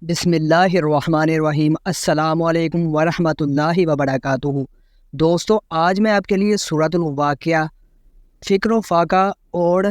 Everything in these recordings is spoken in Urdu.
بسم اللہ الرحمن الرحیم۔ السلام علیکم ورحمۃ اللہ وبرکاتہ۔ دوستو، آج میں آپ کے لیے سورۃ الواقعہ، فکر و فاقہ اور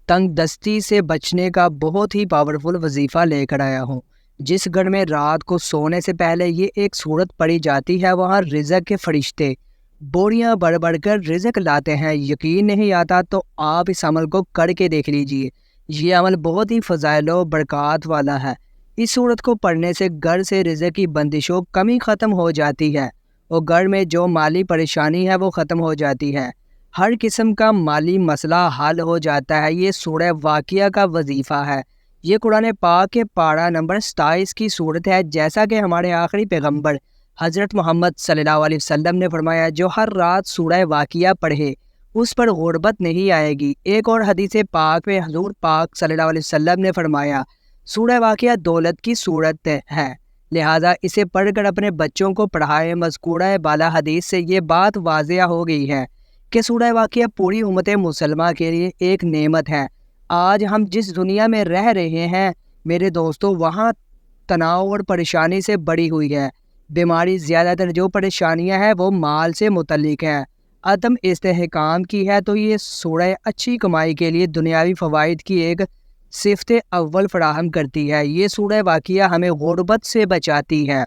تنگ دستی سے بچنے کا بہت ہی پاورفل وظیفہ لے کر آیا ہوں۔ جس گھر میں رات کو سونے سے پہلے یہ ایک سورت پڑھی جاتی ہے، وہاں رزق کے فرشتے بوریاں بڑھ بڑھ کر رزق لاتے ہیں۔ یقین نہیں آتا تو آپ اس عمل کو کر کے دیکھ لیجئے۔ یہ عمل بہت ہی فضائل و برکات والا ہے۔ اس سورت کو پڑھنے سے گھر سے رزق کی بندشوں کمی ختم ہو جاتی ہے اور گھر میں جو مالی پریشانی ہے وہ ختم ہو جاتی ہے۔ ہر قسم کا مالی مسئلہ حل ہو جاتا ہے۔ یہ سورہ واقعہ کا وظیفہ ہے۔ یہ قرآن پاک کے پارہ نمبر 27 کی سورت ہے۔ جیسا کہ ہمارے آخری پیغمبر حضرت محمد صلی اللہ علیہ وسلم نے فرمایا، جو ہر رات سورہ واقعہ پڑھے اس پر غربت نہیں آئے گی۔ ایک اور حدیث پاک میں حضور پاک صلی اللہ علیہ وسلم نے فرمایا، سورہ واقعہ دولت کی صورت ہے، لہٰذا اسے پڑھ کر اپنے بچوں کو پڑھائے۔ مذکورہ بالا حدیث سے یہ بات واضح ہو گئی ہے کہ سورہ واقعہ پوری امت مسلمہ کے لیے ایک نعمت ہے۔ آج ہم جس دنیا میں رہ رہے ہیں میرے دوستو، وہاں تناؤ اور پریشانی سے بڑی ہوئی ہے۔ بیماری، زیادہ تر جو پریشانیاں ہیں وہ مال سے متعلق ہیں، عدم استحکام کی ہے۔ تو یہ سورہ اچھی کمائی کے لیے دنیاوی فوائد کی ایک صفت اول فراہم کرتی ہے۔ یہ سورہ واقعہ ہمیں غربت سے بچاتی ہے۔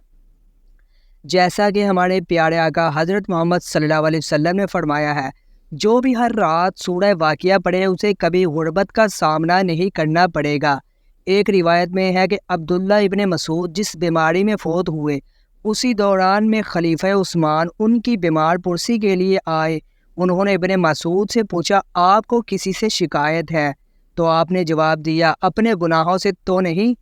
جیسا کہ ہمارے پیارے آقا حضرت محمد صلی اللہ علیہ وسلم نے فرمایا ہے، جو بھی ہر رات سورہ واقعہ پڑھے اسے کبھی غربت کا سامنا نہیں کرنا پڑے گا۔ ایک روایت میں ہے کہ عبداللہ ابن مسعود جس بیماری میں فوت ہوئے، اسی دوران میں خلیفہ عثمان ان کی بیمار پرسی کے لیے آئے۔ انہوں نے ابن مسعود سے پوچھا، آپ کو کسی سے شکایت ہے؟ تو آپ نے جواب دیا، اپنے گناہوں سے تو نہیں۔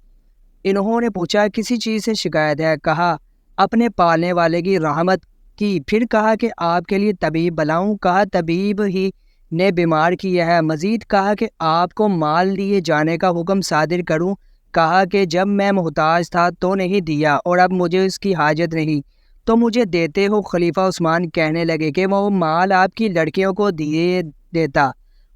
انہوں نے پوچھا، کسی چیز سے شکایت ہے؟ کہا، اپنے پالنے والے کی رحمت کی۔ پھر کہا کہ آپ کے لیے طبیب بلاؤں؟ کہا، طبیب ہی نے بیمار کیا ہے۔ مزید کہا کہ آپ کو مال دیے جانے کا حکم صادر کروں؟ کہا کہ جب میں محتاج تھا تو نہیں دیا اور اب مجھے اس کی حاجت نہیں تو مجھے دیتے ہو۔ خلیفہ عثمان کہنے لگے کہ وہ مال آپ کی لڑکیوں کو دیتا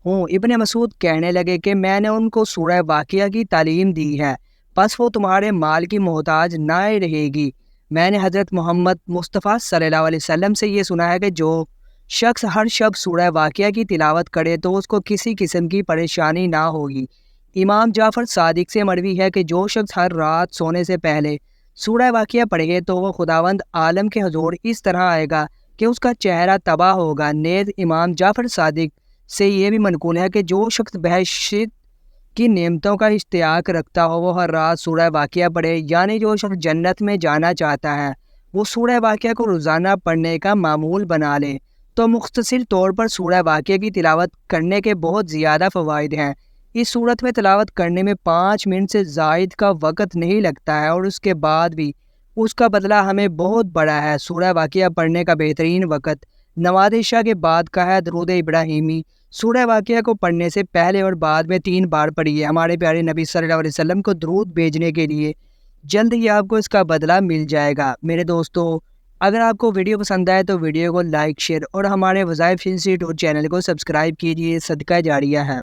ہوں۔ ابن مسعود کہنے لگے کہ میں نے ان کو سورہ واقعہ کی تعلیم دی ہے، پس وہ تمہارے مال کی محتاج نہ رہے گی۔ میں نے حضرت محمد مصطفیٰ صلی اللہ علیہ وسلم سے یہ سنا ہے کہ جو شخص ہر شب سورہ واقعہ کی تلاوت کرے تو اس کو کسی قسم کی پریشانی نہ ہوگی۔ امام جعفر صادق سے مروی ہے کہ جو شخص ہر رات سونے سے پہلے سورہ واقعہ پڑھے تو وہ خداوند عالم کے حضور اس طرح آئے گا کہ اس کا چہرہ تباہ ہوگا۔ نیز امام جعفر صادق سے یہ بھی منقول ہے کہ جو شخص بہشت کی نعمتوں کا اشتیاق رکھتا ہو وہ ہر رات سورہ واقعہ پڑھے، یعنی جو شخص جنت میں جانا چاہتا ہے وہ سورہ واقعہ کو روزانہ پڑھنے کا معمول بنا لے۔ تو مختصر طور پر سورہ واقعہ کی تلاوت کرنے کے بہت زیادہ فوائد ہیں۔ اس صورت میں تلاوت کرنے میں 5 منٹ سے زائد کا وقت نہیں لگتا ہے اور اس کے بعد بھی اس کا بدلہ ہمیں بہت بڑا ہے۔ سورہ واقعہ پڑھنے کا بہترین وقت نماز عشاء کے بعد کا ہے۔ درود ابراہیمی سورہ واقعہ کو پڑھنے سے پہلے اور بعد میں 3 بار پڑھیے۔ ہمارے پیارے نبی صلی اللہ علیہ وسلم کو درود بھیجنے کے لیے جلد ہی آپ کو اس کا بدلہ مل جائے گا۔ میرے دوستو، اگر آپ کو ویڈیو پسند آئے تو ویڈیو کو لائک، شیئر اور ہمارے وظائف انسٹیٹیوٹ چینل کو سبسکرائب کیجیے۔ صدقہ جاریہ ہے۔